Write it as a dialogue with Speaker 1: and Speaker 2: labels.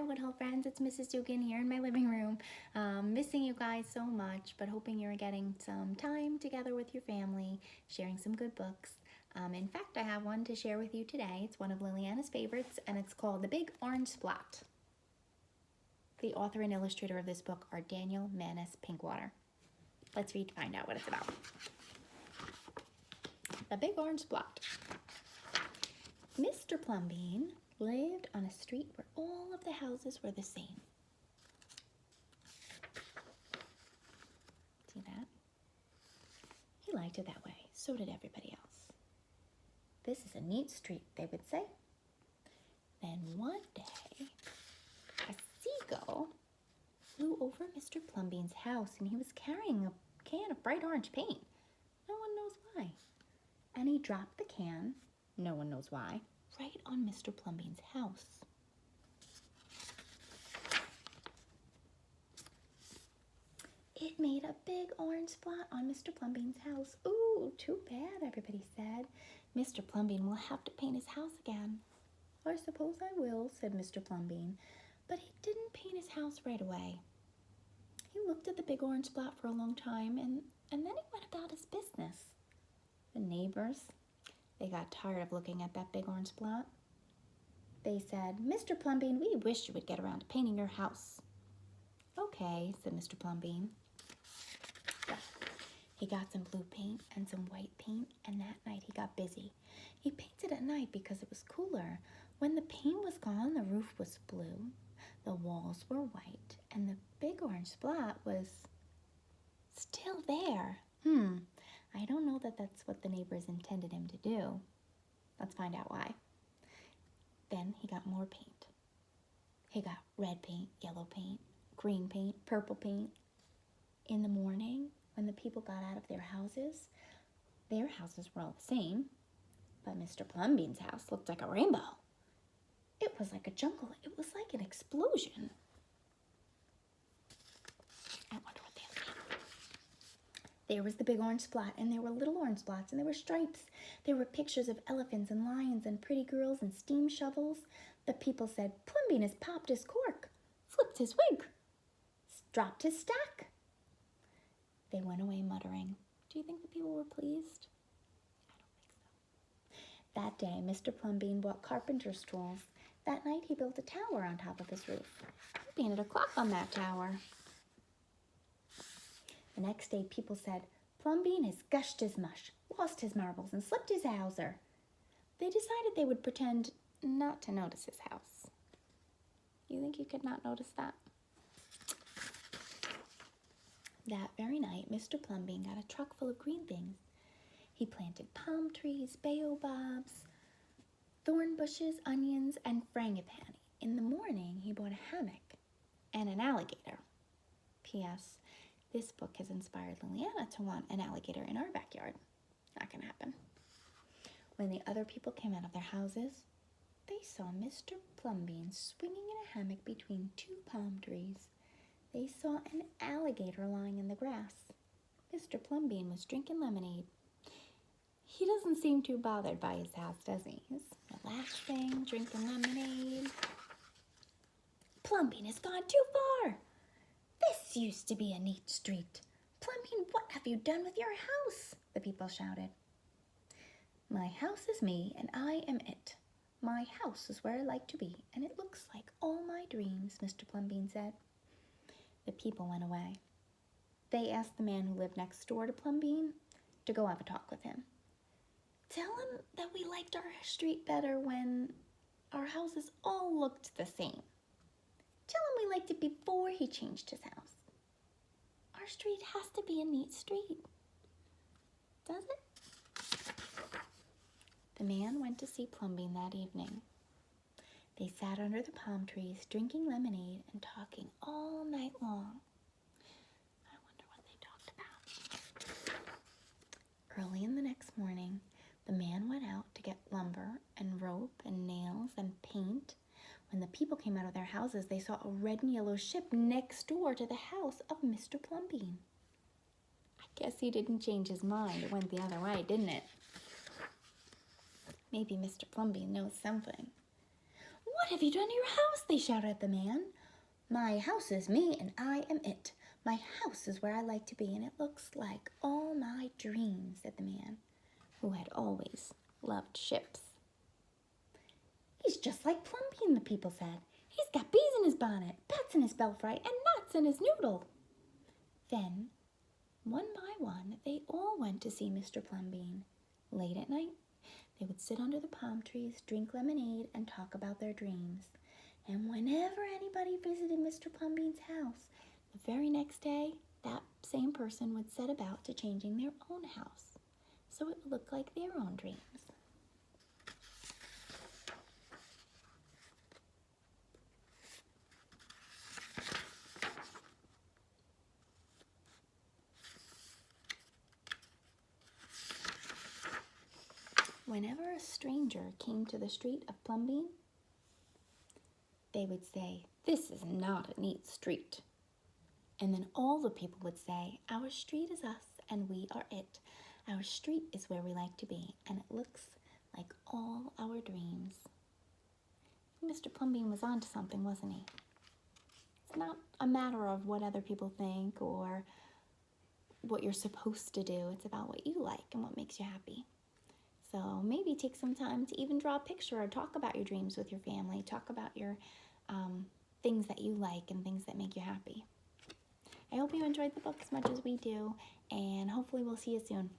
Speaker 1: Woodhull friends, it's Mrs. Dugan here in my living room. Missing you guys so much, but hoping you're getting some time together with your family, sharing some good books. In fact, I have one to share with you today. It's one of Liliana's favorites, and it's called The Big Orange Splot. The author and illustrator of this book are Daniel Manis Pinkwater. Let's read to find out what it's about. The Big Orange Splot. Mr. Plumbean lived on a street where all of the houses were the same. See that? He liked it that way. So did everybody else. This is a neat street, they would say. Then one day, a seagull flew over Mr. Plumbean's house, and he was carrying a can of bright orange paint. No one knows why. And he dropped the can, no one knows why, right on Mr. Plumbean's house. It made a big orange spot on Mr. Plumbean's house. Ooh, too bad, everybody said. Mr. Plumbean will have to paint his house again. I suppose I will, said Mr. Plumbean, but he didn't paint his house right away. He looked at the big orange spot for a long time, and then he went about his business. The neighbors, they got tired of looking at that big orange spot. They said, Mr. Plumbean, we wish you would get around to painting your house. Okay, said Mr. Plumbean. So, he got some blue paint and some white paint, and that night he got busy. He painted at night because it was cooler. When the paint was gone, the roof was blue, the walls were white, and the big orange spot was still there. I don't know that that's what the neighbors intended him to do. Let's find out why. Then he got more paint. He got red paint, yellow paint, green paint, purple paint. In the morning, when the people got out of their houses were all the same, but Mr. Plumbean's house looked like a rainbow. It was like a jungle. It was like an explosion. I wonder what they mean. There was the big orange spot, and there were little orange spots, and there were stripes. There were pictures of elephants and lions and pretty girls and steam shovels. The people said, Plumbean has popped his cork, flipped his wig, dropped his stack. They went away muttering. Do you think the people were pleased? I don't think so. That day, Mr. Plumbean bought carpenter's tools. That night, he built a tower on top of his roof. He painted a clock on that tower. The next day, people said, Plumbean has gushed his mush, lost his marbles, and slipped his howser. They decided they would pretend not to notice his house. You think you could not notice that? That very night, Mr. Plumbean got a truck full of green things. He planted palm trees, baobabs, thorn bushes, onions, and frangipani. In the morning, he bought a hammock and an alligator. P.S. This book has inspired Liliana to want an alligator in our backyard. Not gonna happen. When the other people came out of their houses, they saw Mr. Plumbean swinging in a hammock between two palm trees. They saw an alligator lying in the grass. Mr. Plumbean was drinking lemonade. He doesn't seem too bothered by his house, does he? He's relaxing, drinking lemonade. Plumbean has gone too far. This used to be a neat street. Plumbean, what have you done with your house? The people shouted. My house is me, and I am it. My house is where I like to be, and it looks like all my dreams, Mr. Plumbean said. The people went away. They asked the man who lived next door to Plumbean to go have a talk with him. Tell him that we liked our street better when our houses all looked the same. Tell him we liked it before he changed his house. Our street has to be a neat street. Does it? The man went to see Plumbean that evening. They sat under the palm trees, drinking lemonade and talking all night long. I wonder what they talked about. Early in the next morning, the man went out to get lumber and rope and nails and paint. When the people came out of their houses, they saw a red and yellow ship next door to the house of Mr. Plumbean. I guess he didn't change his mind. It went the other way, didn't it? Maybe Mr. Plumbean knows something. "What have you done to your house?" they shouted at the man. "My house is me and I am it. My house is where I like to be and it looks like all my dreams," said the man, who had always loved ships. "He's just like Plumbean," the people said. "He's got bees in his bonnet, bats in his belfry, and nuts in his noodle." Then, one by one, they all went to see Mr. Plumbean. Late at night, they would sit under the palm trees, drink lemonade, and talk about their dreams. And whenever anybody visited Mr. Plumbean's house, the very next day, that same person would set about to changing their own house, so it would look like their own dreams. Whenever a stranger came to the street of Plumbean, they would say, "This is not a neat street." And then all the people would say, "Our street is us and we are it. Our street is where we like to be and it looks like all our dreams." Mr. Plumbean was onto something, wasn't he? It's not a matter of what other people think or what you're supposed to do. It's about what you like and what makes you happy. So maybe take some time to even draw a picture or talk about your dreams with your family. Talk about your things that you like and things that make you happy. I hope you enjoyed the book as much as we do, and hopefully we'll see you soon.